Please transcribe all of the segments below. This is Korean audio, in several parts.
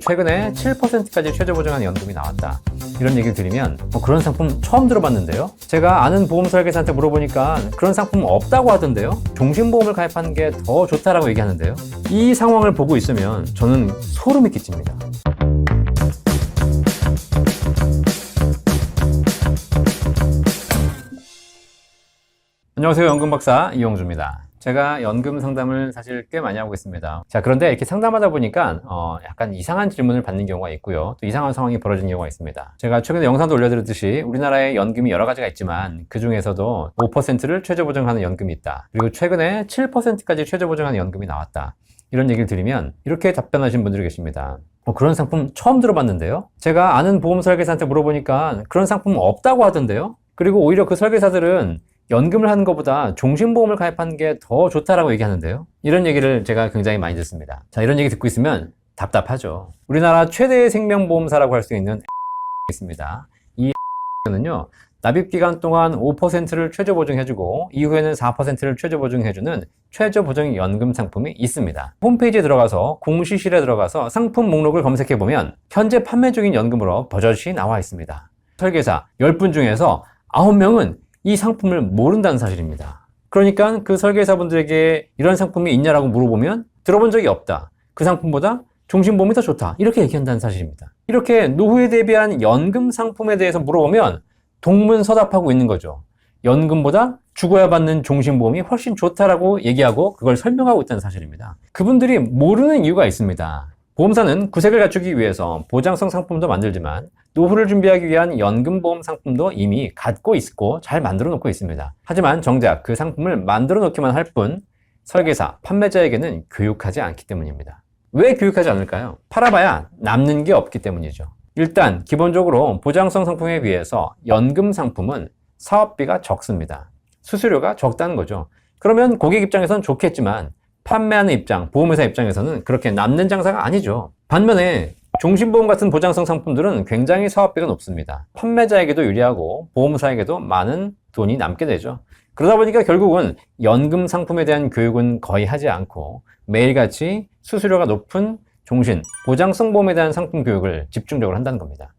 최근에 7%까지 최저 보장하는 연금이 나왔다. 이런 얘기를 들으면 그런 상품 처음 들어봤는데요. 제가 아는 보험 설계사한테 물어보니까 그런 상품 없다고 하던데요. 종신보험을 가입하는 게 더 좋다라고 얘기하는데요. 이 상황을 보고 있으면 저는 소름이 끼칩니다. 안녕하세요. 연금박사 이용주입니다. 제가 연금 상담을 사실 꽤 많이 하고 있습니다. 자, 그런데 이렇게 상담하다 보니까 약간 이상한 질문을 받는 경우가 있고요. 또 이상한 상황이 벌어지는 경우가 있습니다. 제가 최근에 영상도 올려드렸듯이 우리나라에 연금이 여러 가지가 있지만 그 중에서도 5%를 최저 보장하는 연금이 있다. 그리고 최근에 7%까지 최저 보장하는 연금이 나왔다. 이런 얘기를 들으면 이렇게 답변하신 분들이 계십니다. 그런 상품 처음 들어봤는데요. 제가 아는 보험 설계사한테 물어보니까 그런 상품 없다고 하던데요. 그리고 오히려 그 설계사들은 연금을 하는 것보다 종신보험을 가입하는 게 더 좋다라고 얘기하는데요. 이런 얘기를 제가 굉장히 많이 듣습니다. 자, 이런 얘기 듣고 있으면 답답하죠. 우리나라 최대의 생명보험사라고 할 수 있는 있습니다. 이 는요, 납입기간 동안 5%를 최저 보증해주고 이후에는 4%를 최저 보증해주는 최저 보증 연금 상품이 있습니다. 홈페이지에 들어가서 공시실에 들어가서 상품 목록을 검색해보면 현재 판매 중인 연금으로 버젓이 나와 있습니다. 설계사 10분 중에서 9명은 이 상품을 모른다는 사실입니다. 그러니까 그 설계사분들에게 이런 상품이 있냐라고 물어보면 들어본 적이 없다. 그 상품보다 종신보험이 더 좋다. 이렇게 얘기한다는 사실입니다. 이렇게 노후에 대비한 연금 상품에 대해서 물어보면 동문서답하고 있는 거죠. 연금보다 죽어야 받는 종신보험이 훨씬 좋다라고 얘기하고 그걸 설명하고 있다는 사실입니다. 그분들이 모르는 이유가 있습니다. 보험사는 구색을 갖추기 위해서 보장성 상품도 만들지만 노후를 준비하기 위한 연금보험 상품도 이미 갖고 있고 잘 만들어 놓고 있습니다. 하지만 정작 그 상품을 만들어 놓기만 할 뿐 설계사, 판매자에게는 교육하지 않기 때문입니다. 왜 교육하지 않을까요? 팔아봐야 남는 게 없기 때문이죠. 일단 기본적으로 보장성 상품에 비해서 연금 상품은 사업비가 적습니다. 수수료가 적다는 거죠. 그러면 고객 입장에서는 좋겠지만 판매하는 입장, 보험회사 입장에서는 그렇게 남는 장사가 아니죠. 반면에 종신보험 같은 보장성 상품들은 굉장히 사업비가 높습니다. 판매자에게도 유리하고 보험사에게도 많은 돈이 남게 되죠. 그러다 보니까 결국은 연금 상품에 대한 교육은 거의 하지 않고 매일같이 수수료가 높은 종신, 보장성 보험에 대한 상품 교육을 집중적으로 한다는 겁니다.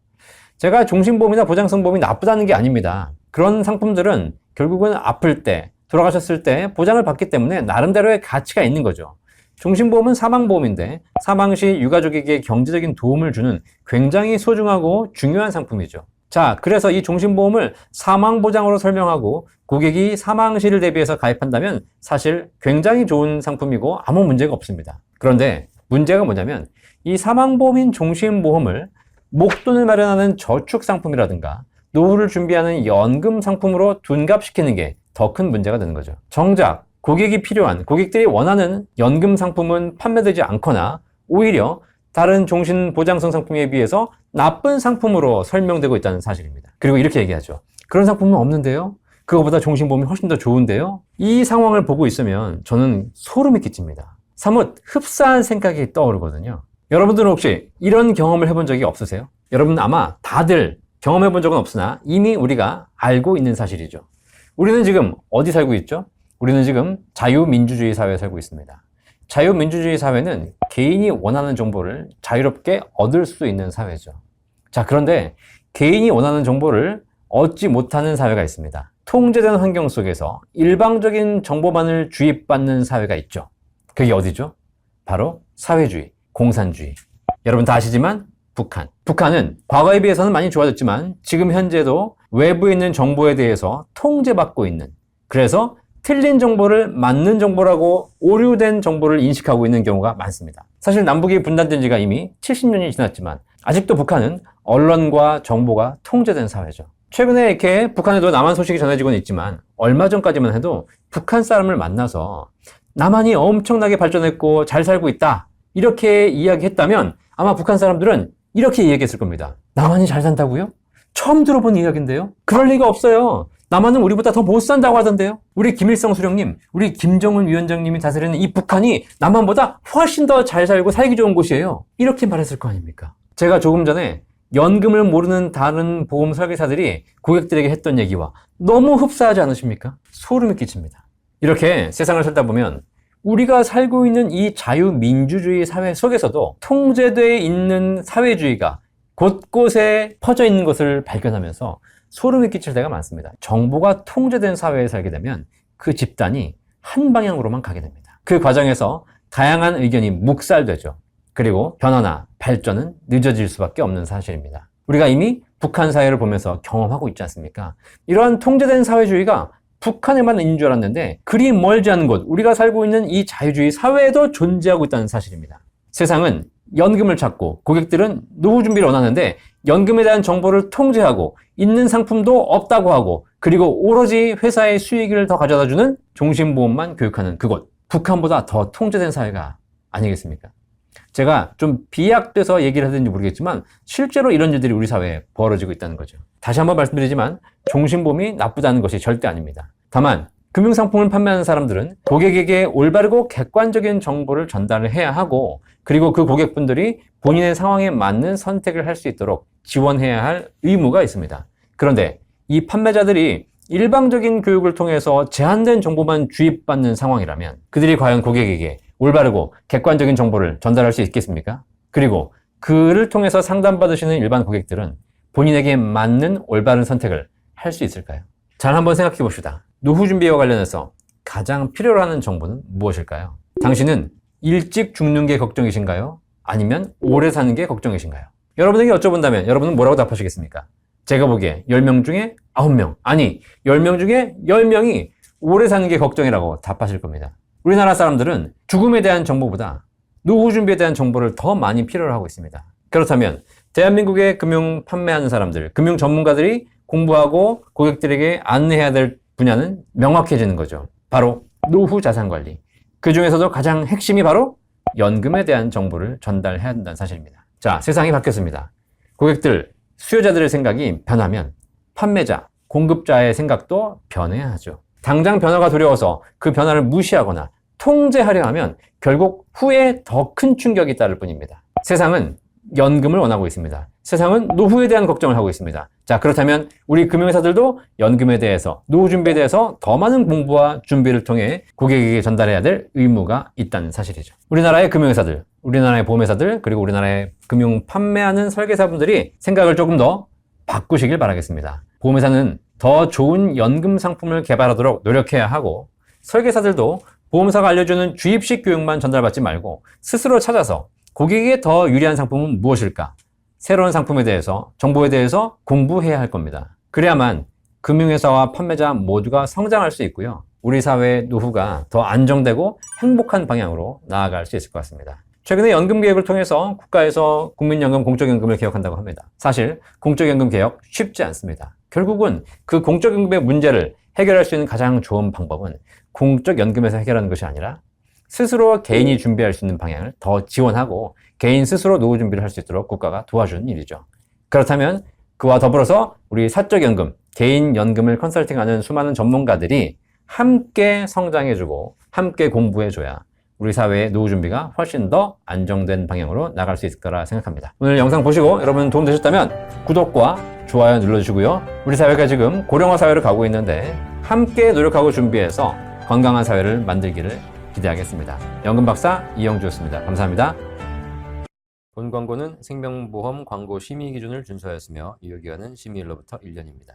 제가 종신보험이나 보장성 보험이 나쁘다는 게 아닙니다. 그런 상품들은 결국은 아플 때, 돌아가셨을 때 보장을 받기 때문에 나름대로의 가치가 있는 거죠. 종신보험은 사망보험인데 사망 시 유가족에게 경제적인 도움을 주는 굉장히 소중하고 중요한 상품이죠. 자, 그래서 이 종신보험을 사망보장으로 설명하고 고객이 사망 시를 대비해서 가입한다면 사실 굉장히 좋은 상품이고 아무 문제가 없습니다. 그런데 문제가 뭐냐면 이 사망보험인 종신보험을 목돈을 마련하는 저축상품이라든가 노후를 준비하는 연금 상품으로 둔갑시키는 게 더 큰 문제가 되는 거죠. 정작 고객이 필요한, 고객들이 원하는 연금 상품은 판매되지 않거나 오히려 다른 종신 보장성 상품에 비해서 나쁜 상품으로 설명되고 있다는 사실입니다. 그리고 이렇게 얘기하죠. 그런 상품은 없는데요? 그거보다 종신보험이 훨씬 더 좋은데요? 이 상황을 보고 있으면 저는 소름이 끼칩니다. 사뭇 흡사한 생각이 떠오르거든요. 여러분들은 혹시 이런 경험을 해본 적이 없으세요? 여러분 아마 다들 경험해 본 적은 없으나 이미 우리가 알고 있는 사실이죠. 우리는 지금 어디 살고 있죠? 우리는 지금 자유민주주의 사회에 살고 있습니다. 자유민주주의 사회는 개인이 원하는 정보를 자유롭게 얻을 수 있는 사회죠. 자, 그런데 개인이 원하는 정보를 얻지 못하는 사회가 있습니다. 통제된 환경 속에서 일방적인 정보만을 주입받는 사회가 있죠. 그게 어디죠? 바로 사회주의, 공산주의. 여러분 다 아시지만 북한. 북한은 과거에 비해서는 많이 좋아졌지만 지금 현재도 외부에 있는 정보에 대해서 통제받고 있는, 그래서 틀린 정보를 맞는 정보라고 오류된 정보를 인식하고 있는 경우가 많습니다. 사실 남북이 분단된 지가 이미 70년이 지났지만 아직도 북한은 언론과 정보가 통제된 사회죠. 최근에 이렇게 북한에도 남한 소식이 전해지고는 있지만 얼마 전까지만 해도 북한 사람을 만나서 남한이 엄청나게 발전했고 잘 살고 있다 이렇게 이야기했다면 아마 북한 사람들은 이렇게 이야기했을 겁니다. 남한이 잘 산다고요? 처음 들어본 이야기인데요? 그럴 리가 없어요. 남한은 우리보다 더 못 산다고 하던데요? 우리 김일성 수령님, 우리 김정은 위원장님이 다스리는 이 북한이 남한보다 훨씬 더 잘 살고 살기 좋은 곳이에요. 이렇게 말했을 거 아닙니까? 제가 조금 전에 연금을 모르는 다른 보험 설계사들이 고객들에게 했던 얘기와 너무 흡사하지 않으십니까? 소름이 끼칩니다. 이렇게 세상을 살다 보면 우리가 살고 있는 이 자유민주주의 사회 속에서도 통제되어 있는 사회주의가 곳곳에 퍼져 있는 것을 발견하면서 소름이 끼칠 때가 많습니다. 정보가 통제된 사회에 살게 되면 그 집단이 한 방향으로만 가게 됩니다. 그 과정에서 다양한 의견이 묵살되죠. 그리고 변화나 발전은 늦어질 수밖에 없는 사실입니다. 우리가 이미 북한 사회를 보면서 경험하고 있지 않습니까? 이러한 통제된 사회주의가 북한에만 있는 줄 알았는데 그리 멀지 않은 곳, 우리가 살고 있는 이 자유주의 사회에도 존재하고 있다는 사실입니다. 세상은 연금을 찾고 고객들은 노후 준비를 원하는데 연금에 대한 정보를 통제하고 있는 상품도 없다고 하고 그리고 오로지 회사의 수익을 더 가져다주는 종신보험만 교육하는 그곳, 북한보다 더 통제된 사회가 아니겠습니까? 제가 좀 비약돼서 얘기를 하든지 모르겠지만 실제로 이런 일들이 우리 사회에 벌어지고 있다는 거죠. 다시 한번 말씀드리지만 종신보험이 나쁘다는 것이 절대 아닙니다. 다만 금융상품을 판매하는 사람들은 고객에게 올바르고 객관적인 정보를 전달을 해야 하고 그리고 그 고객분들이 본인의 상황에 맞는 선택을 할 수 있도록 지원해야 할 의무가 있습니다. 그런데 이 판매자들이 일방적인 교육을 통해서 제한된 정보만 주입받는 상황이라면 그들이 과연 고객에게 올바르고 객관적인 정보를 전달할 수 있겠습니까? 그리고 그를 통해서 상담받으시는 일반 고객들은 본인에게 맞는 올바른 선택을 할 수 있을까요? 잘 한번 생각해 봅시다. 노후 준비와 관련해서 가장 필요로 하는 정보는 무엇일까요? 당신은 일찍 죽는 게 걱정이신가요? 아니면 오래 사는 게 걱정이신가요? 여러분에게 여쭤본다면 여러분은 뭐라고 답하시겠습니까? 제가 보기에 10명 중에 9명, 아니 10명 중에 10명이 오래 사는 게 걱정이라고 답하실 겁니다. 우리나라 사람들은 죽음에 대한 정보보다 노후 준비에 대한 정보를 더 많이 필요로 하고 있습니다. 그렇다면 대한민국의 금융 판매하는 사람들, 금융 전문가들이 공부하고 고객들에게 안내해야 될 분야는 명확해지는 거죠. 바로 노후 자산 관리. 그 중에서도 가장 핵심이 바로 연금에 대한 정보를 전달해야 한다는 사실입니다. 자, 세상이 바뀌었습니다. 고객들, 수요자들의 생각이 변하면 판매자, 공급자의 생각도 변해야 하죠. 당장 변화가 두려워서 그 변화를 무시하거나 통제하려 하면 결국 후에 더 큰 충격이 따를 뿐입니다. 세상은 연금을 원하고 있습니다. 세상은 노후에 대한 걱정을 하고 있습니다. 자, 그렇다면 우리 금융회사들도 연금에 대해서, 노후 준비에 대해서 더 많은 공부와 준비를 통해 고객에게 전달해야 될 의무가 있다는 사실이죠. 우리나라의 금융회사들, 우리나라의 보험회사들, 그리고 우리나라의 금융 판매하는 설계사분들이 생각을 조금 더 바꾸시길 바라겠습니다. 보험회사는 더 좋은 연금 상품을 개발하도록 노력해야 하고 설계사들도 보험사가 알려주는 주입식 교육만 전달받지 말고 스스로 찾아서 고객에게 더 유리한 상품은 무엇일까? 새로운 상품에 대해서, 정보에 대해서 공부해야 할 겁니다. 그래야만 금융회사와 판매자 모두가 성장할 수 있고요. 우리 사회의 노후가 더 안정되고 행복한 방향으로 나아갈 수 있을 것 같습니다. 최근에 연금 개혁을 통해서 국가에서 국민연금, 공적연금을 개혁한다고 합니다. 사실 공적연금 개혁 쉽지 않습니다. 결국은 그 공적연금의 문제를 해결할 수 있는 가장 좋은 방법은 공적연금에서 해결하는 것이 아니라 스스로 개인이 준비할 수 있는 방향을 더 지원하고 개인 스스로 노후 준비를 할 수 있도록 국가가 도와주는 일이죠. 그렇다면 그와 더불어서 우리 사적연금, 개인연금을 컨설팅하는 수많은 전문가들이 함께 성장해주고 함께 공부해줘야 우리 사회의 노후 준비가 훨씬 더 안정된 방향으로 나갈 수 있을 거라 생각합니다. 오늘 영상 보시고 여러분 도움 되셨다면 구독과 좋아요 눌러주시고요. 우리 사회가 지금 고령화 사회로 가고 있는데 함께 노력하고 준비해서 건강한 사회를 만들기를 기대하겠습니다. 연금박사 이영주였습니다. 감사합니다. 본 광고는 생명보험 광고 심의 기준을 준수하였으며 유효기간은 심의일로부터 1년입니다.